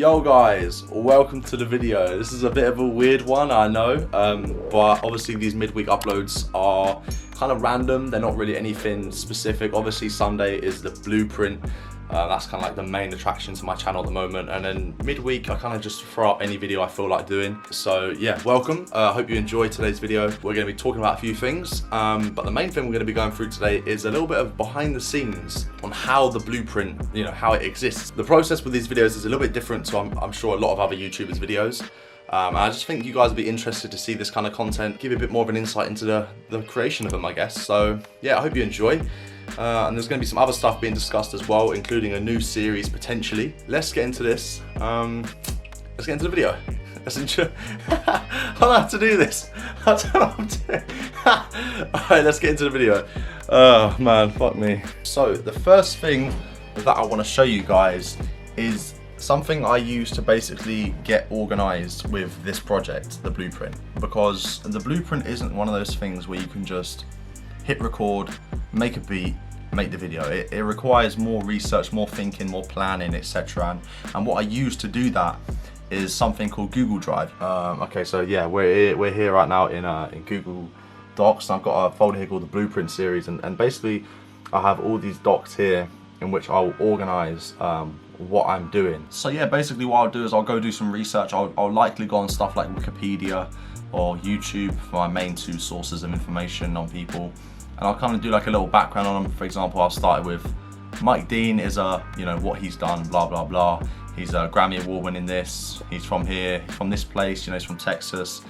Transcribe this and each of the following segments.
Yo guys, welcome to the video. This is a bit of a weird one, I know, but obviously these midweek uploads are kind of random. They're not really anything specific. Obviously Sunday is the blueprint. That's kind of like the main attraction to my channel at the moment, and then midweek I kind of just throw up any video I feel like doing. So yeah, welcome. I hope you enjoyed today's video. We're going to be talking about a few things, but the main thing we're going to be going through today is a little bit of behind the scenes on how the blueprint, how it exists. The process with these videos is a little bit different to I'm sure a lot of other YouTubers' videos. I just think you guys will be interested to see this kind of content, give you a bit more of an insight into the creation of them, I guess. So yeah, I hope you enjoy. And there's going to be some other stuff being discussed as well, including a new series potentially. Let's get into this. Let's get into the video. Let's enjoy. I don't know how to do this. I don't know how to do it. Alright, let's get into the video. Oh man, fuck me. So the first thing that I want to show you guys is something I use to basically get organized with this project, the blueprint. Because the blueprint isn't one of those things where you can just hit record, make a beat, make the video. It requires more research, more thinking, more planning, etc. And what I use to do that is something called Google Drive. Okay, so yeah, we're here right now in Google Docs. And I've got a folder here called the Blueprint series, and basically I have all these docs here in which I'll organize what I'm doing. So yeah, basically what I'll do is I'll go do some research. I'll likely go on stuff like Wikipedia or YouTube for my main two sources of information on people. And I'll kind of do like a little background on them. For example, I'll start with Mike Dean is what he's done, blah, blah, blah. He's a Grammy Award winning this. He's from here, he's from this place, he's from Texas.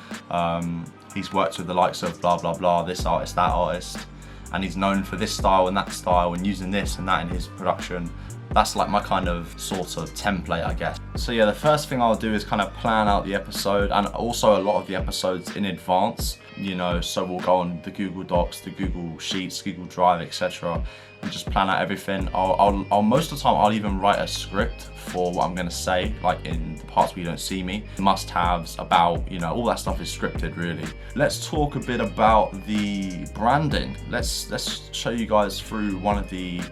He's worked with the likes of blah, blah, blah, this artist, that artist. And he's known for this style and that style and using this and that in his production. That's like my kind of sort of template, I guess. So yeah, the first thing I'll do is kind of plan out the episode, and also a lot of the episodes in advance, so we'll go on the Google Docs, the Google Sheets, Google Drive, etc. and just plan out everything. I'll most of the time I'll even write a script for what I'm gonna say, like in the parts where you don't see me. Must-haves, about, all that stuff is scripted really. Let's talk a bit about the branding. Let's show you guys through one of the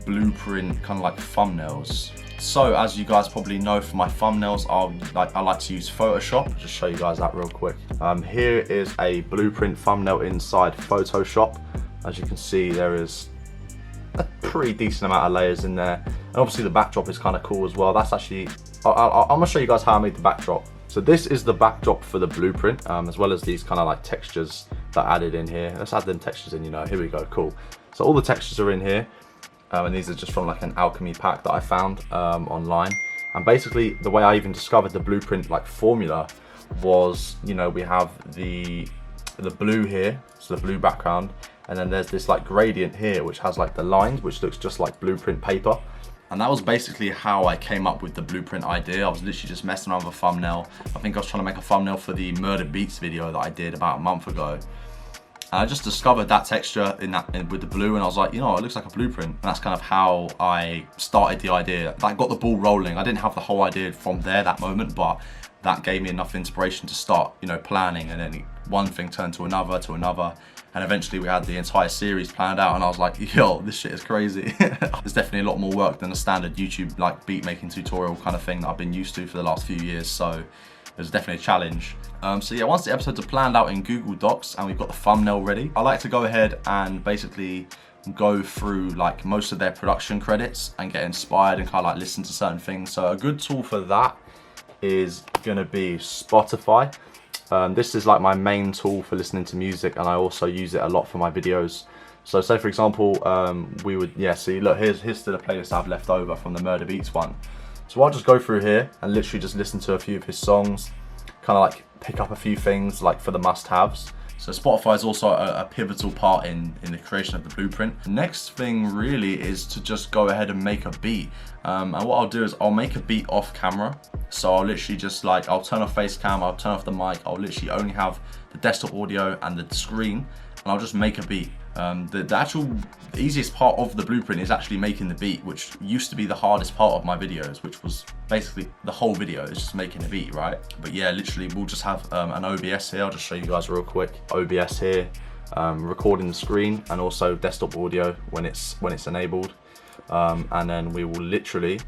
blueprint kind of like thumbnails. So as you guys probably know, for my thumbnails I like to use Photoshop. I'll just show you guys that real quick. Here is a blueprint thumbnail inside Photoshop. As you can see, there is a pretty decent amount of layers in there, and obviously the backdrop is kind of cool as well. That's actually I'm gonna show you guys how I made the backdrop. So this is the backdrop for the blueprint, as well as these kind of like textures that I added in here. Let's add them textures in, here we go, cool. So all the textures are in here. And these are just from like an alchemy pack that I found online. And basically the way I even discovered the blueprint like formula was, we have the blue here, so the blue background, and then there's this like gradient here which has like the lines which looks just like blueprint paper. And that was basically how I came up with the blueprint idea. I was literally just messing around with a thumbnail. I think I was trying to make a thumbnail for the Murder Beats video that I did about a month ago. And I just discovered that texture with the blue, and I was like, it looks like a blueprint. And that's kind of how I started the idea. That got the ball rolling. I didn't have the whole idea from there, that moment, but that gave me enough inspiration to start, planning. And then one thing turned to another, and eventually we had the entire series planned out. And I was like, yo, this shit is crazy. There's definitely a lot more work than a standard YouTube like beat making tutorial kind of thing that I've been used to for the last few years. So it was definitely a challenge. So yeah, once the episodes are planned out in Google Docs and we've got the thumbnail ready, I like to go ahead and basically go through like most of their production credits and get inspired and kind of like listen to certain things. So a good tool for that is gonna be Spotify. This is like my main tool for listening to music, and I also use it a lot for my videos. So say for example, see, look, here's still a playlist I've left over from the Murder Beats one. So I'll just go through here and literally just listen to a few of his songs, kind of like pick up a few things like for the must-haves. So Spotify is also a pivotal part in the creation of the blueprint. The next thing really is to just go ahead and make a beat. And what I'll do is I'll make a beat off camera. So I'll literally just I'll turn off face cam, I'll turn off the mic, I'll literally only have the desktop audio and the screen, and I'll just make a beat. The actual easiest part of the blueprint is actually making the beat, which used to be the hardest part of my videos, which was basically the whole video is just making a beat, right? But yeah, literally we'll just have an OBS here. I'll just show you guys real quick. OBS here, recording the screen, and also desktop audio when it's enabled. And then we will literally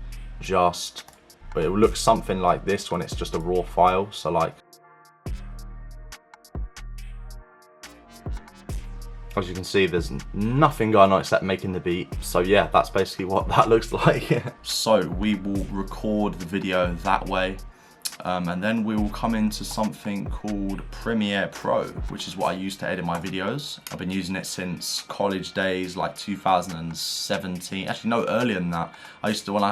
just but it will look something like this when it's just a raw file. So like, as you can see, there's nothing going on except making the beat. So yeah, that's basically what that looks like. So we will record the video that way. And then we will come into something called Premiere Pro, which is what I use to edit my videos. I've been using it since college days, like 2017. Actually, no, earlier than that. I used to, when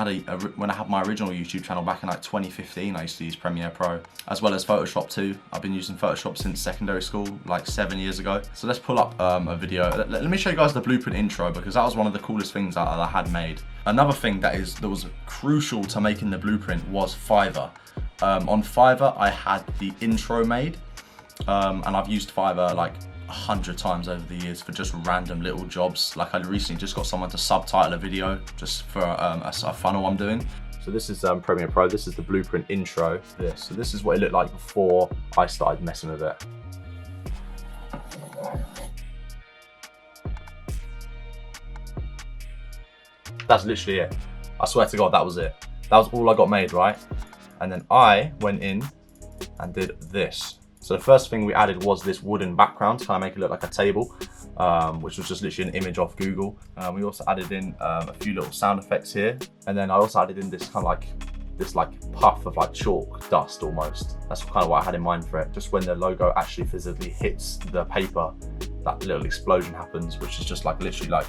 I had my original YouTube channel back in like 2015, I used to use Premiere Pro, as well as Photoshop too. I've been using Photoshop since secondary school, like 7 years ago. So let's pull up a video. Let me show you guys the blueprint intro, because that was one of the coolest things that I had made. Another thing that was crucial to making the blueprint was Fiverr. On Fiverr, I had the intro made, and I've used Fiverr like 100 times over the years for just random little jobs. Like I recently just got someone to subtitle a video just for a funnel I'm doing. So this is Premiere Pro. This is the blueprint intro. So this is what it looked like before I started messing with it. That's literally it. I swear to God, that was it. That was all I got made, right? And then I went in and did this. So the first thing we added was this wooden background to kind of make it look like a table, which was just literally an image off Google. We also added in a few little sound effects here. And then I also added in this kind of like, this like puff of like chalk dust almost. That's kind of what I had in mind for it. Just when the logo actually physically hits the paper, that little explosion happens, which is just like literally like,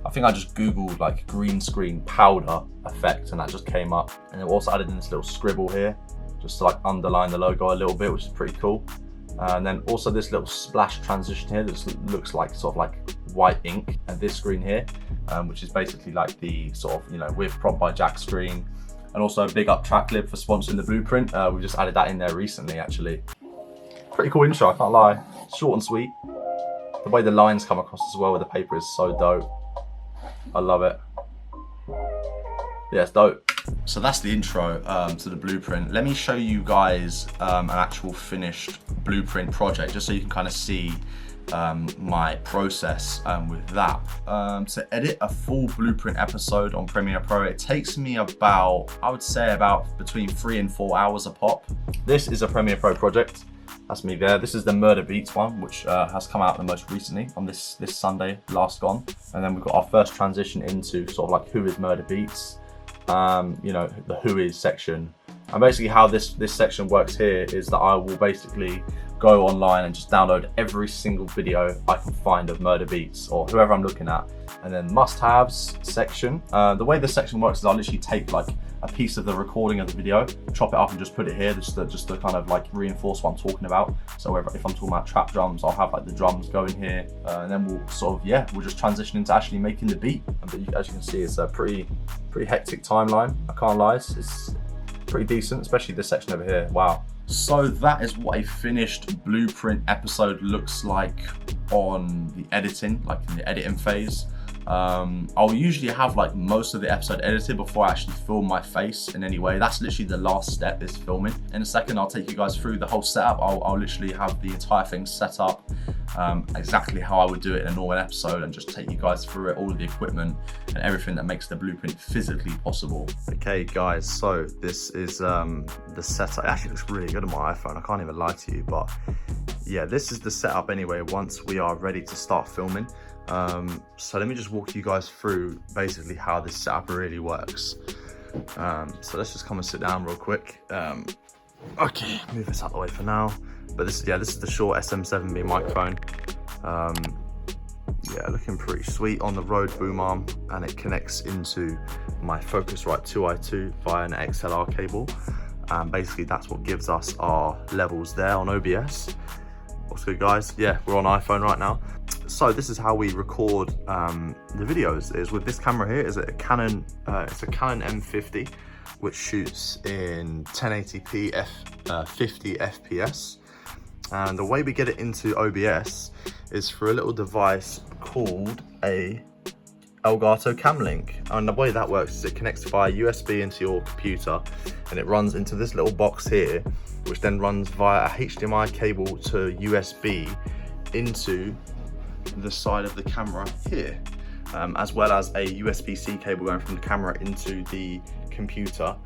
I think I just Googled like green screen powder effect and that just came up. And then we also added in this little scribble here, just to like underline the logo a little bit, which is pretty cool. And then also this little splash transition here that looks like sort of like white ink. And this screen here, which is basically like the sort of, you know, with ProdbyJack screen. And also a big up Tracklib for sponsoring the blueprint. We just added that in there recently actually. Pretty cool intro, I can't lie. Short and sweet. The way the lines come across as well with the paper is so dope. I love it. Yeah, it's dope. So that's the intro to the blueprint. Let me show you guys an actual finished blueprint project, just so you can kind of see my process with that. To edit a full blueprint episode on Premiere Pro, it takes me about, I would say about between 3 and 4 hours a pop. This is a Premiere Pro project. That's me there. This is the Murder Beats one, which has come out the most recently on this Sunday, last gone. And then we've got our first transition into sort of like who is Murder Beats, you know, the who is section. And basically how this section works here is that I will basically go online and just download every single video I can find of Murder Beats or whoever I'm looking at. And then must-haves section. The way this section works is I'll literally take like a piece of the recording of the video, chop it up and just put it here just to kind of like reinforce what I'm talking about. So if I'm talking about trap drums, I'll have like the drums going here, and then we'll sort of, yeah, we'll just transition into actually making the beat. But as you can see, it's a pretty hectic timeline. I can't lie, it's pretty decent, especially this section over here. Wow. So that is what a finished blueprint episode looks like on the editing, like in the editing phase. I'll usually have like most of the episode edited before I actually film my face in any way. That's literally the last step, is filming. In a second, I'll take you guys through the whole setup. I'll literally have the entire thing set up exactly how I would do it in a normal episode, and just take you guys through it, all of the equipment and everything that makes the blueprint physically possible. Okay guys, so this is the setup. It actually looks really good on my iPhone, I can't even lie to you, but yeah, this is the setup anyway once we are ready to start filming. So let me just walk you guys through basically how this setup really works. So let's just come and sit down real quick. Okay, move this out of the way for now. But this is the Shure SM7B microphone. Yeah, looking pretty sweet on the Rode boom arm, and it connects into my Focusrite 2i2 via an XLR cable. And basically that's what gives us our levels there on OBS. What's good guys? Yeah, we're on iPhone right now. So this is how we record the videos, is with this camera here. Is a Canon, it's a Canon M50, which shoots in 1080p 50 FPS. And the way we get it into OBS is through a little device called a Elgato Cam Link. And the way that works is it connects via USB into your computer, and it runs into this little box here, which then runs via a HDMI cable to USB into the side of the camera here. as well as a USB-C cable going from the camera into the computer.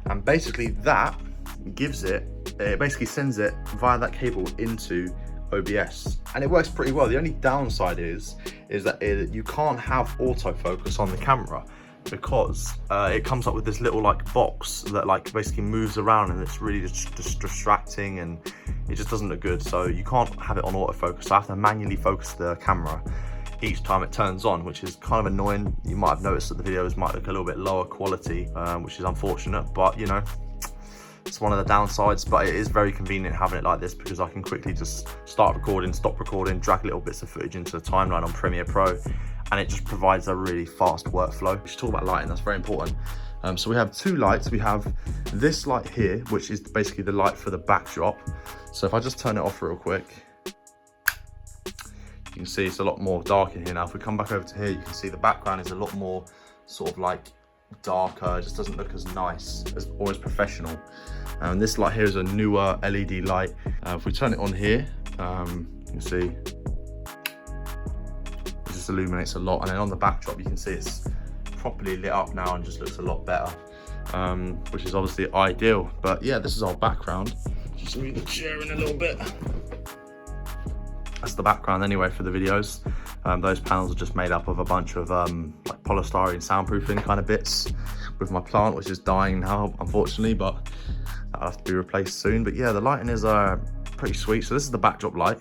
And basically that gives it basically sends it via that cable into OBS, and it works pretty well. The only downside is that you can't have autofocus on the camera, because it comes up with this little like box that like basically moves around, and it's really just distracting, and it just doesn't look good. So you can't have it on autofocus. So I have to manually focus the camera each time it turns on, which is kind of annoying. You might have noticed that the videos might look a little bit lower quality, which is unfortunate, but you know, it's one of the downsides. But it is very convenient having it like this, because I can quickly just start recording, stop recording, drag little bits of footage into the timeline on Premiere Pro, and it just provides a really fast workflow. We should talk about lighting, that's very important. So we have two lights. We have this light here, which is basically the light for the backdrop. So if I just turn it off real quick, you can see it's a lot more dark in here now. If we come back over to here, you can see the background is a lot more sort of like darker. It just doesn't look as nice or as professional. And this light here is a newer LED light. If we turn it on here, you can see it just illuminates a lot. And then on the backdrop, you can see it's properly lit up now and just looks a lot better, which is obviously ideal. But yeah, this is our background. Just move the chair in a little bit. That's the background anyway for the videos. Those panels are just made up of a bunch of like polystyrene soundproofing kind of bits with my plant, which is dying now, unfortunately, but that'll have to be replaced soon. But yeah, the lighting is pretty sweet. So this is the backdrop light,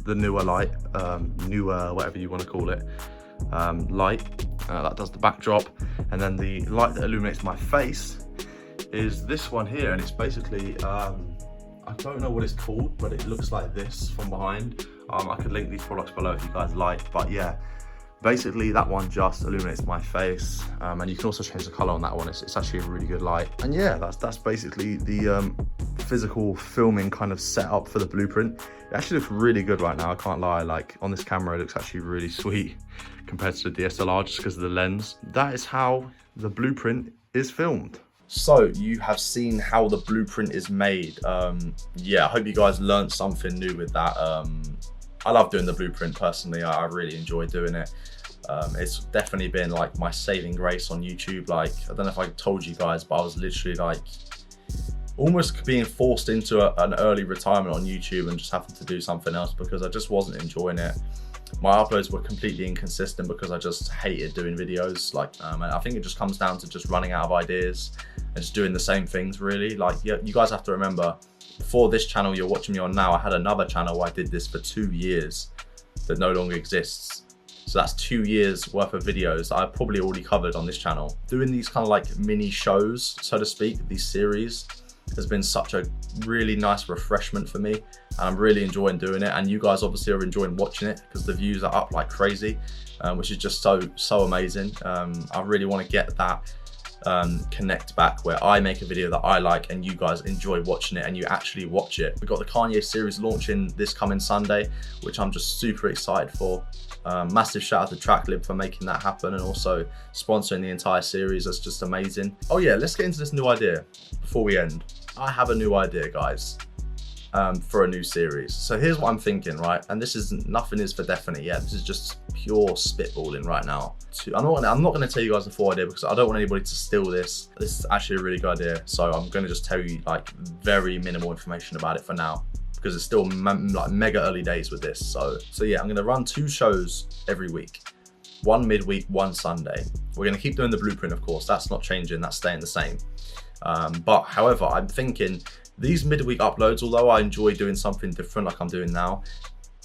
the newer light, newer, whatever you want to call it, light. That does the backdrop. And then the light that illuminates my face is this one here, and it's basically, I don't know what it's called, but it looks like this from behind. I could link these products below if you guys like, but yeah, basically that one just illuminates my face, and you can also change the color on that one. It's actually a really good light. And yeah, that's basically the physical filming kind of setup for the Blueprint. It actually looks really good right now, I can't lie. Like on this camera, it looks actually really sweet compared to the DSLR, just because of the lens. That is how the Blueprint is filmed. So you have seen how the Blueprint is made. Yeah, I hope you guys learned something new with that. I love doing the Blueprint personally. I really enjoy doing it. It's definitely been like my saving grace on YouTube. Like, I don't know if I told you guys, but I was literally like almost being forced into an early retirement on YouTube and just having to do something else because I just wasn't enjoying it. My uploads were completely inconsistent because I just hated doing videos. Like, and I think it just comes down to just running out of ideas and just doing the same things really. Like, yeah, you guys have to remember, before this channel you're watching me on now, I had another channel where I did this for 2 years that no longer exists. So that's 2 years worth of videos that I've probably already covered on this channel. Doing these kind of like mini shows, so to speak, these series, has been such a really nice refreshment for me, and I'm really enjoying doing it. And you guys obviously are enjoying watching it because the views are up like crazy, which is just so amazing. I really want to get that connect back where I make a video that I like and you guys enjoy watching it and you actually watch it. We've got the Kanye series launching this coming Sunday, which I'm just super excited for. Massive shout out to Tracklib for making that happen and also sponsoring the entire series. That's just amazing. Oh yeah, let's get into this new idea before we end. I have a new idea, guys, for a new series. So here's what I'm thinking, right? And this is nothing is for definite yet. This is just pure spitballing right now. I'm not going to tell you guys the full idea because I don't want anybody to steal this. This is actually a really good idea. So I'm going to just tell you like very minimal information about it for now, because it's still like mega early days with this. So yeah, I'm going to run 2 shows every week. One midweek, one Sunday. We're going to keep doing the Blueprint, of course. That's not changing. That's staying the same. But however, I'm thinking these midweek uploads, although I enjoy doing something different like I'm doing now,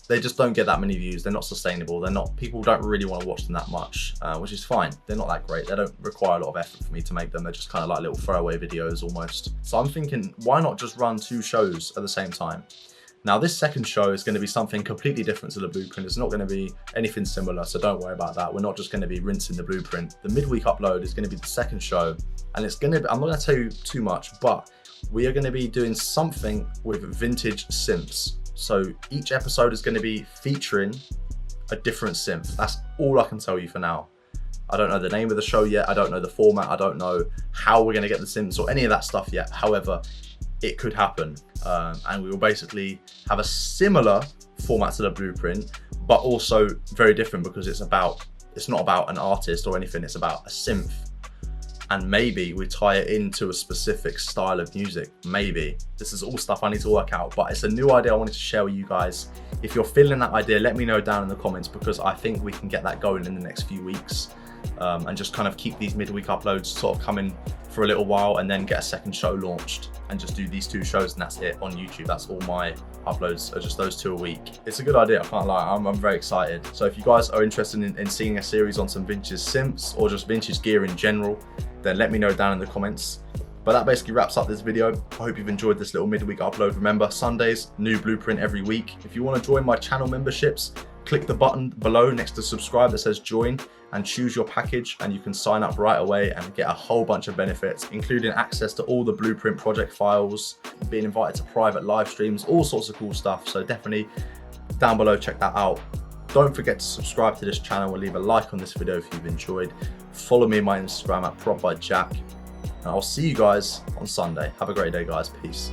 they just don't get that many views. They're not sustainable. People don't really want to watch them that much, which is fine. They're not that great. They don't require a lot of effort for me to make them. They're just kind of like little throwaway videos almost. So I'm thinking, why not just run 2 shows at the same time? Now this second show is going to be something completely different to the Blueprint. It's not going to be anything similar, so don't worry about that. We're not just going to be rinsing the Blueprint. The midweek upload is going to be the second show, and it's going to be, I'm not going to tell you too much, but we are going to be doing something with vintage synths. So each episode is going to be featuring a different synth. That's all I can tell you for now. I don't know the name of the show yet. I don't know the format. I don't know how we're going to get the synths or any of that stuff yet. However, it could happen. And we will basically have a similar format to the Blueprint, but also very different because it's about it's not about an artist or anything, it's about a synth. And maybe we tie it into a specific style of music. Maybe. This is all stuff I need to work out, but it's a new idea I wanted to share with you guys. If you're feeling that idea, let me know down in the comments, because I think we can get that going in the next few weeks. And just kind of keep these midweek uploads sort of coming for a little while, and then get a second show launched and just do these 2 shows, and that's it on YouTube. That's all my uploads, are just those 2 a week. It's a good idea, I can't lie. I'm very excited. So if you guys are interested in seeing a series on some vintage synths or just vintage gear in general, then let me know down in the comments. But that basically wraps up this video. I hope you've enjoyed this little midweek upload. Remember, Sundays, new blueprint every week. If you want to join my channel memberships, click the button below next to subscribe that says join, and choose your package, and you can sign up right away and get a whole bunch of benefits, including access to all the blueprint project files, being invited to private live streams, all sorts of cool stuff. So definitely down below, check that out. Don't forget to subscribe to this channel and leave a like on this video if you've enjoyed. Follow me on my Instagram at ProdbyJack, and I'll see you guys on Sunday. Have a great day, guys. Peace.